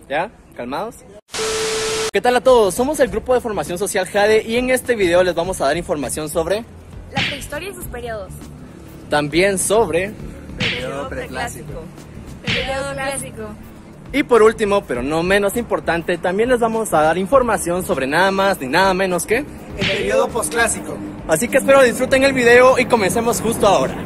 ¿Ya? ¿Calmados? ¿Qué tal a todos? Somos el grupo de formación social Jade y en este video les vamos a dar información sobre la prehistoria y sus periodos. También sobre Periodo preclásico. Periodo clásico. Y por último, pero no menos importante, también les vamos a dar información sobre nada más ni nada menos que el periodo posclásico. Así que espero disfruten el video y comencemos justo ahora.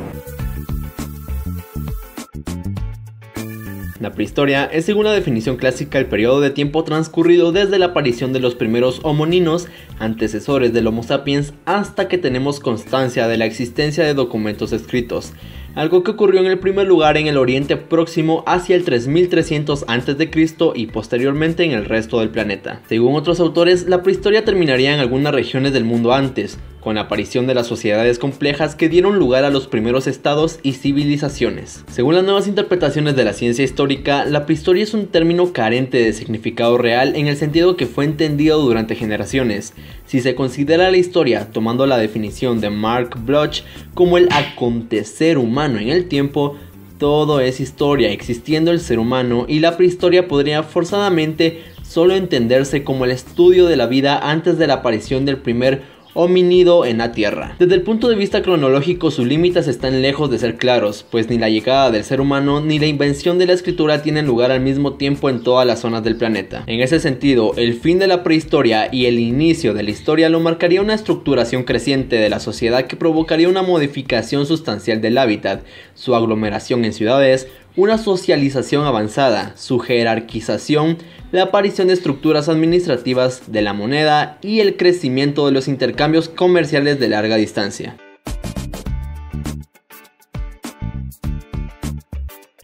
La prehistoria es, según la definición clásica, el periodo de tiempo transcurrido desde la aparición de los primeros homoninos, antecesores del Homo sapiens, hasta que tenemos constancia de la existencia de documentos escritos. Algo que ocurrió en el primer lugar en el Oriente Próximo hacia el 3300 a.C. y posteriormente en el resto del planeta. Según otros autores, la prehistoria terminaría en algunas regiones del mundo antes, con la aparición de las sociedades complejas que dieron lugar a los primeros estados y civilizaciones. Según las nuevas interpretaciones de la ciencia histórica, la prehistoria es un término carente de significado real en el sentido que fue entendido durante generaciones. Si se considera la historia, tomando la definición de Mark Bloch como el acontecer humano en el tiempo, todo es historia, existiendo el ser humano, y la prehistoria podría forzadamente solo entenderse como el estudio de la vida antes de la aparición del primer homínido en la Tierra. Desde el punto de vista cronológico, sus límites están lejos de ser claros, pues ni la llegada del ser humano ni la invención de la escritura tienen lugar al mismo tiempo en todas las zonas del planeta. En ese sentido, el fin de la prehistoria y el inicio de la historia lo marcaría una estructuración creciente de la sociedad que provocaría una modificación sustancial del hábitat, su aglomeración en ciudades, una socialización avanzada, su jerarquización, la aparición de estructuras administrativas de la moneda y el crecimiento de los intercambios comerciales de larga distancia.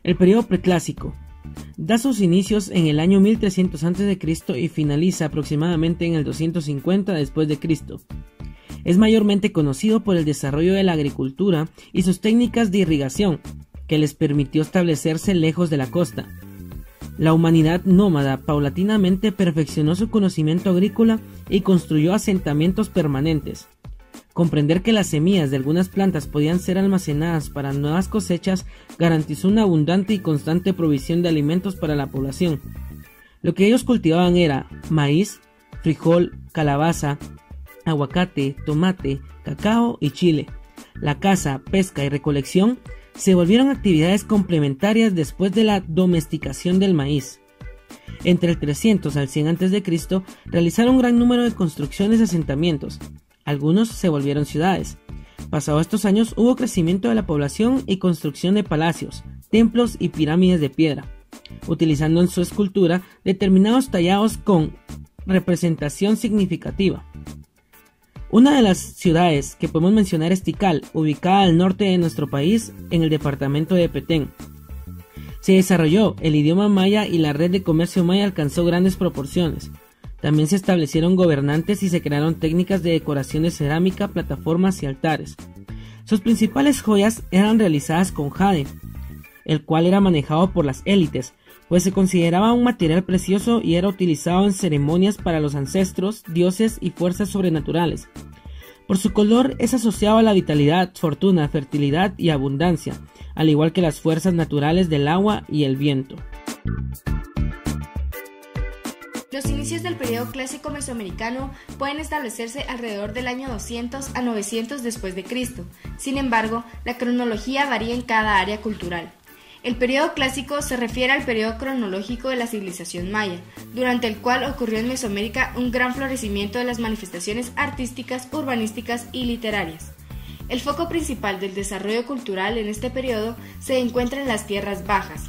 El periodo preclásico da sus inicios en el año 1300 a.C. y finaliza aproximadamente en el 250 después de Cristo. Es mayormente conocido por el desarrollo de la agricultura y sus técnicas de irrigación, que les permitió establecerse lejos de la costa. La humanidad nómada paulatinamente perfeccionó su conocimiento agrícola y construyó asentamientos permanentes. Comprender que las semillas de algunas plantas podían ser almacenadas para nuevas cosechas garantizó una abundante y constante provisión de alimentos para la población. Lo que ellos cultivaban era maíz, frijol, calabaza, aguacate, tomate, cacao y chile. La caza, pesca y recolección se volvieron actividades complementarias después de la domesticación del maíz. Entre el 300 al 100 a.C. realizaron un gran número de construcciones de asentamientos. Algunos se volvieron ciudades. Pasados estos años hubo crecimiento de la población y construcción de palacios, templos y pirámides de piedra, utilizando en su escultura determinados tallados con representación significativa. Una de las ciudades que podemos mencionar es Tikal, ubicada al norte de nuestro país, en el departamento de Petén. Se desarrolló el idioma maya y la red de comercio maya alcanzó grandes proporciones. También se establecieron gobernantes y se crearon técnicas de decoración de cerámica, plataformas y altares. Sus principales joyas eran realizadas con jade, el cual era manejado por las élites, pues se consideraba un material precioso y era utilizado en ceremonias para los ancestros, dioses y fuerzas sobrenaturales. Por su color es asociado a la vitalidad, fortuna, fertilidad y abundancia, al igual que las fuerzas naturales del agua y el viento. Los inicios del periodo clásico mesoamericano pueden establecerse alrededor del año 200 a 900 después de Cristo. Sin embargo, la cronología varía en cada área cultural. El periodo clásico se refiere al periodo cronológico de la civilización maya, durante el cual ocurrió en Mesoamérica un gran florecimiento de las manifestaciones artísticas, urbanísticas y literarias. El foco principal del desarrollo cultural en este periodo se encuentra en las tierras bajas.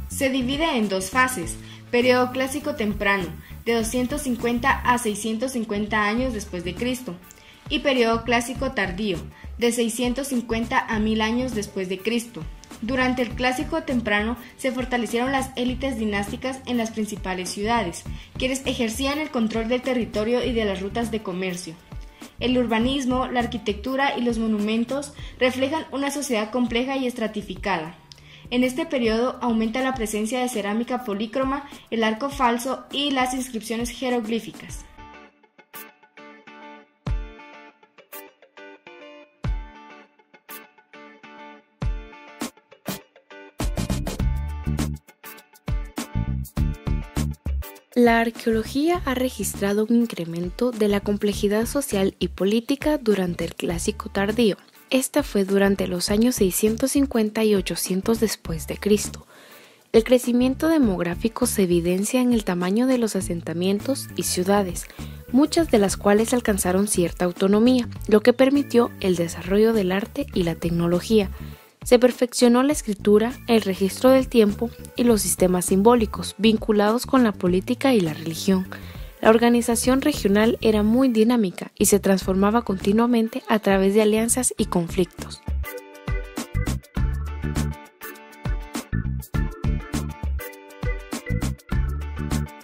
Se divide en dos fases: periodo clásico temprano, de 250 a 650 años después de Cristo, y periodo clásico tardío, de 650 a 1000 años después de Cristo. Durante el clásico temprano se fortalecieron las élites dinásticas en las principales ciudades, quienes ejercían el control del territorio y de las rutas de comercio. El urbanismo, la arquitectura y los monumentos reflejan una sociedad compleja y estratificada. En este periodo aumenta la presencia de cerámica polícroma, el arco falso y las inscripciones jeroglíficas. La arqueología ha registrado un incremento de la complejidad social y política durante el Clásico tardío. Esta fue durante los años 650 y 800 después de Cristo. El crecimiento demográfico se evidencia en el tamaño de los asentamientos y ciudades, muchas de las cuales alcanzaron cierta autonomía, lo que permitió el desarrollo del arte y la tecnología. Se perfeccionó la escritura, el registro del tiempo y los sistemas simbólicos vinculados con la política y la religión. La organización regional era muy dinámica y se transformaba continuamente a través de alianzas y conflictos.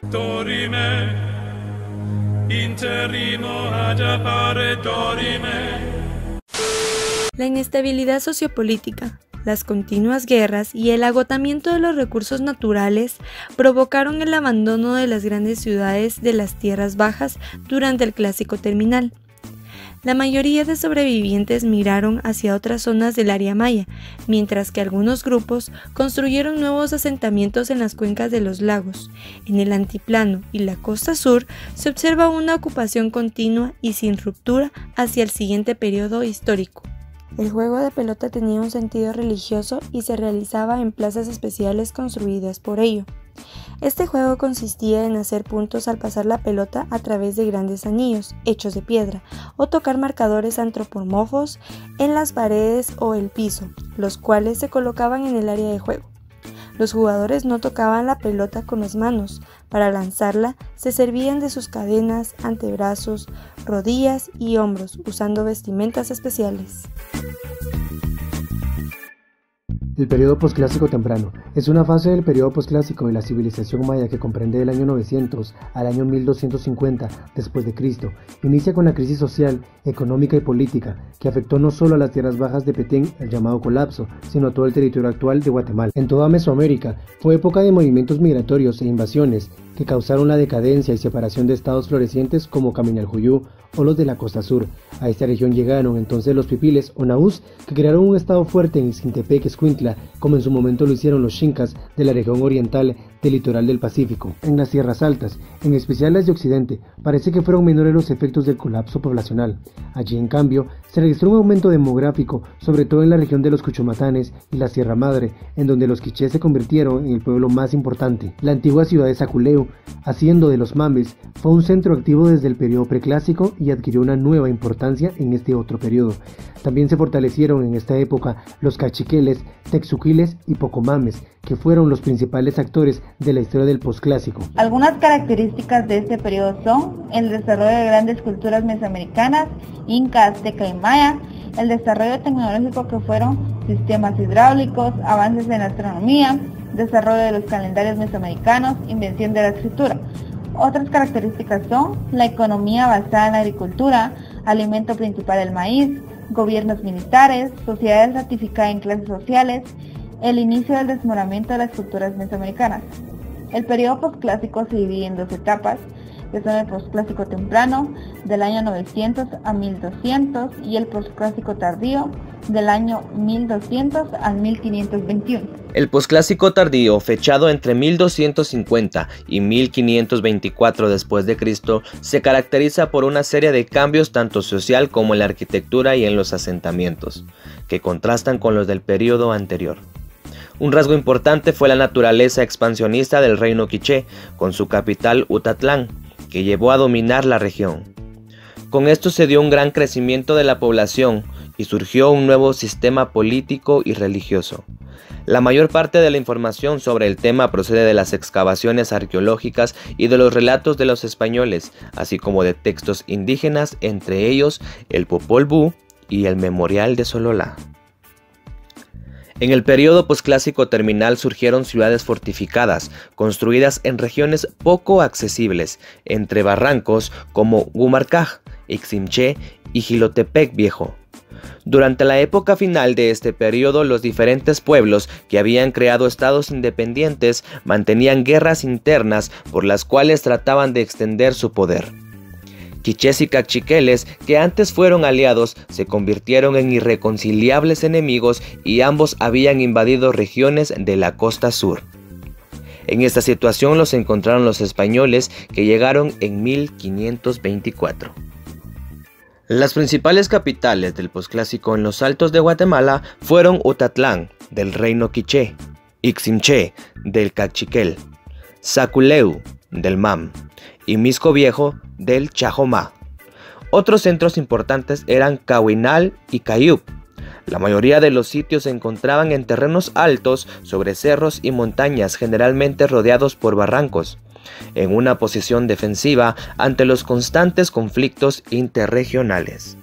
Dorime, interrimo ad appare dorime. La inestabilidad sociopolítica, las continuas guerras y el agotamiento de los recursos naturales provocaron el abandono de las grandes ciudades de las tierras bajas durante el Clásico terminal. La mayoría de sobrevivientes migraron hacia otras zonas del área maya, mientras que algunos grupos construyeron nuevos asentamientos en las cuencas de los lagos. En el altiplano y la costa sur se observa una ocupación continua y sin ruptura hacia el siguiente periodo histórico. El juego de pelota tenía un sentido religioso y se realizaba en plazas especiales construidas por ello. Este juego consistía en hacer puntos al pasar la pelota a través de grandes anillos, hechos de piedra, o tocar marcadores antropomorfos en las paredes o el piso, los cuales se colocaban en el área de juego. Los jugadores no tocaban la pelota con las manos. Para lanzarla, se servían de sus cadenas, antebrazos, rodillas y hombros, usando vestimentas especiales. El periodo posclásico temprano es una fase del periodo posclásico de la civilización maya que comprende del año 900 al año 1250 después de Cristo. Inicia con la crisis social, económica y política que afectó no solo a las tierras bajas de Petén, el llamado colapso, sino a todo el territorio actual de Guatemala. En toda Mesoamérica fue época de movimientos migratorios e invasiones que causaron la decadencia y separación de estados florecientes como Caminaljuyú o los de la costa sur. A esta región llegaron entonces los pipiles o naús, que crearon un estado fuerte en Ixquintepec, Escuintla, como en su momento lo hicieron los xincas de la región oriental del litoral del Pacífico. En las tierras altas, en especial las de Occidente, parece que fueron menores los efectos del colapso poblacional. Allí, en cambio, se registró un aumento demográfico, sobre todo en la región de los Cuchumatanes y la Sierra Madre, en donde los quichés se convirtieron en el pueblo más importante. La antigua ciudad de Saculeu, haciendo de los Mambes, fue un centro activo desde el periodo preclásico y adquirió una nueva importancia en este otro periodo. También se fortalecieron en esta época los cachiqueles, texuquiles y pocomames, que fueron los principales actores de la historia del posclásico. Algunas características de este periodo son el desarrollo de grandes culturas mesoamericanas, inca, azteca y maya, el desarrollo tecnológico que fueron sistemas hidráulicos, avances en astronomía, desarrollo de los calendarios mesoamericanos, invención de la escritura. Otras características son la economía basada en la agricultura, alimento principal el maíz, gobiernos militares, sociedades ratificadas en clases sociales, el inicio del desmoronamiento de las culturas mesoamericanas. El periodo posclásico se divide en dos etapas, que son el posclásico temprano, del año 900 a 1200, y el posclásico tardío, del año 1200 al 1521. El posclásico tardío, fechado entre 1250 y 1524 después de Cristo, se caracteriza por una serie de cambios tanto social como en la arquitectura y en los asentamientos, que contrastan con los del periodo anterior. Un rasgo importante fue la naturaleza expansionista del reino quiché, con su capital Utatlán, que llevó a dominar la región. Con esto se dio un gran crecimiento de la población y surgió un nuevo sistema político y religioso. La mayor parte de la información sobre el tema procede de las excavaciones arqueológicas y de los relatos de los españoles, así como de textos indígenas, entre ellos el Popol Vuh y el Memorial de Sololá. En el periodo posclásico terminal surgieron ciudades fortificadas, construidas en regiones poco accesibles, entre barrancos como Gumarcaj, Iximché y Jilotepec Viejo. Durante la época final de este periodo, los diferentes pueblos que habían creado estados independientes mantenían guerras internas por las cuales trataban de extender su poder. Quichés y cachiqueles, que antes fueron aliados, se convirtieron en irreconciliables enemigos y ambos habían invadido regiones de la costa sur. En esta situación los encontraron los españoles, que llegaron en 1524. Las principales capitales del posclásico en los Altos de Guatemala fueron Utatlán, del reino quiché, Iximché, del cachiquel, Zaculeu, del mam, y Misco Viejo, del chajomá. Otros centros importantes eran Cahuinal y Cayup. La mayoría de los sitios se encontraban en terrenos altos, sobre cerros y montañas, generalmente rodeados por barrancos, en una posición defensiva ante los constantes conflictos interregionales.